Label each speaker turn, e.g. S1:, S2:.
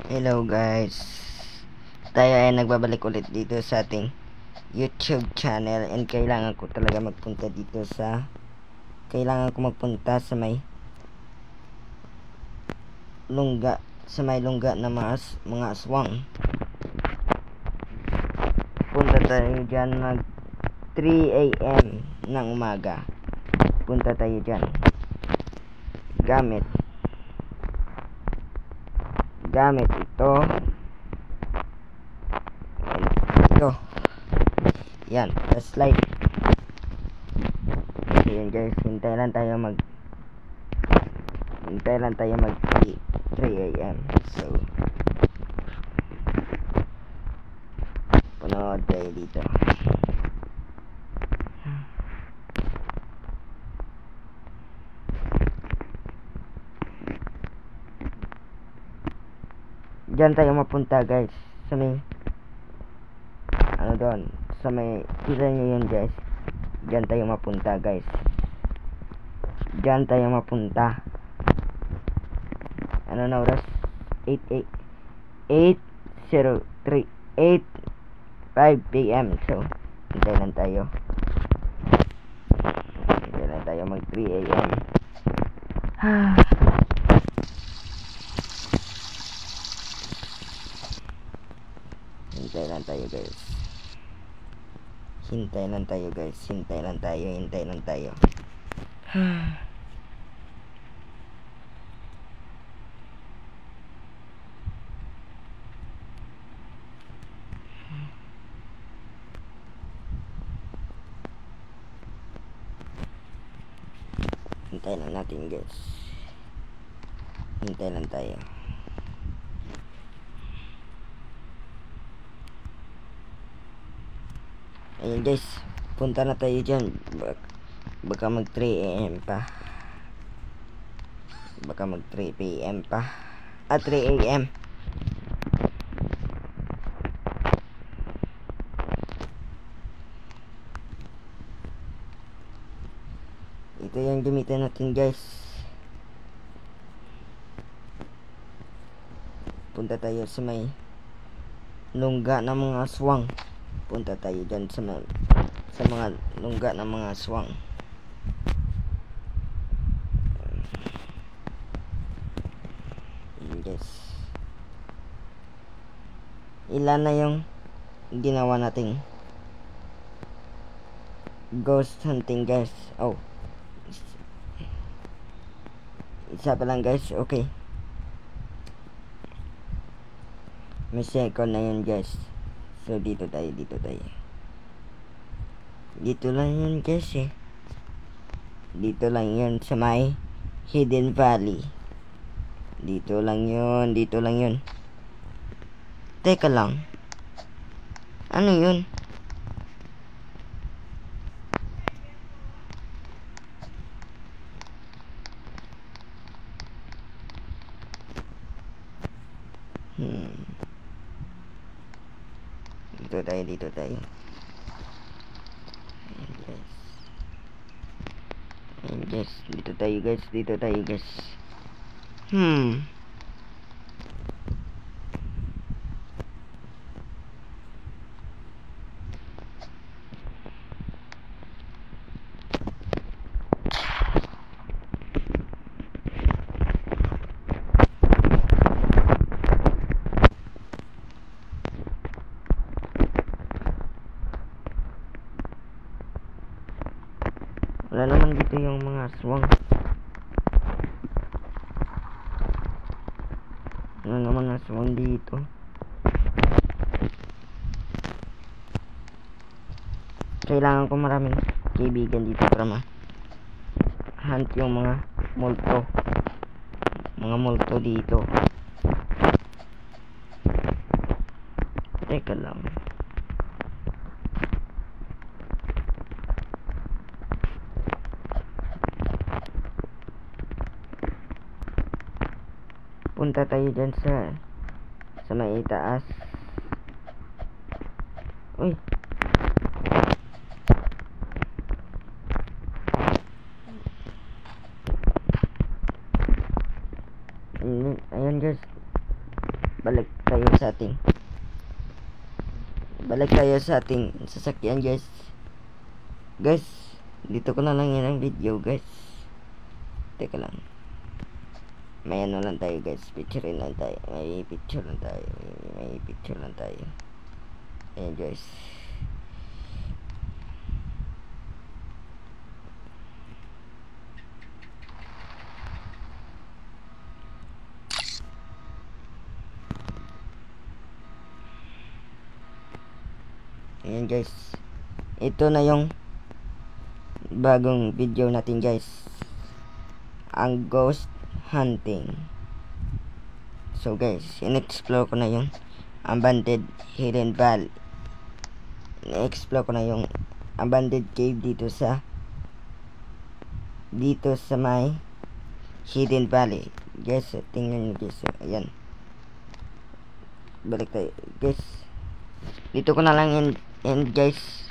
S1: Hello guys, tayo ay nagbabalik ulit dito sa ating YouTube channel, and kailangan ko talaga magpunta dito sa may lungga, na mga aswang. Punta tayo dyan mag 3 AM ng umaga. Punta tayo dyan gamit ito and ito, yan, flashlight. Ayan guys, hintay lang tayo mag 3 AM. So punood tayo dito. Diyan tayo mapunta guys, sa may doon, sa may kita nyo yun guys. Diyan tayo mapunta guys, diyan tayo mapunta. Ano na oras? 8:05 PM. So hintay lang tayo mag 3 AM. Hintay lang tayo guys. Hintay lang tayo. Hintay lang natin guys. Hintay lang tayo. Ayun guys, punta na tayo dyan. Baka mag 3 AM pa. Baka mag 3 PM pa. 3 AM. Ito yung gamitin natin guys. Punta tayo sa may lungga ng mga aswang. Punta tayo dyan sa mga lungga ng mga aswang. Yes. Ilan na yung ginawa nating ghost hunting guys. Oh, isa pa lang guys. Okay, may second na yun guys. So dito tayo. Dito lang yun guys eh. Dito lang yun sa may Hidden Valley. Dito lang yun. Teka lang, ano yun? Dito tayo. Yes, dito tayo guys. Wala naman dito yung mga aswang. Wala naman aswang dito. Kailangan ko maraming kaibigan dito para ma-hunt yung mga multo dito. Teka lang. Punta tayo dyan sa may itaas. Uy, Ayun guys, balik tayo sa ating sasakyan guys. Dito ko na lang yan ang video guys. Teka lang, may ano lang tayo guys, picture lang tayo. May picture lang tayo. Ayan guys. Ayan guys, ito na yung bagong video natin guys, ang ghost hunting. So guys, in-explore ko na yung abandoned hidden valley. In-explore ko na yung abandoned cave dito sa may hidden valley guys. Tingnan nyo guys, ayan. Balik tayo guys, dito ko na lang end guys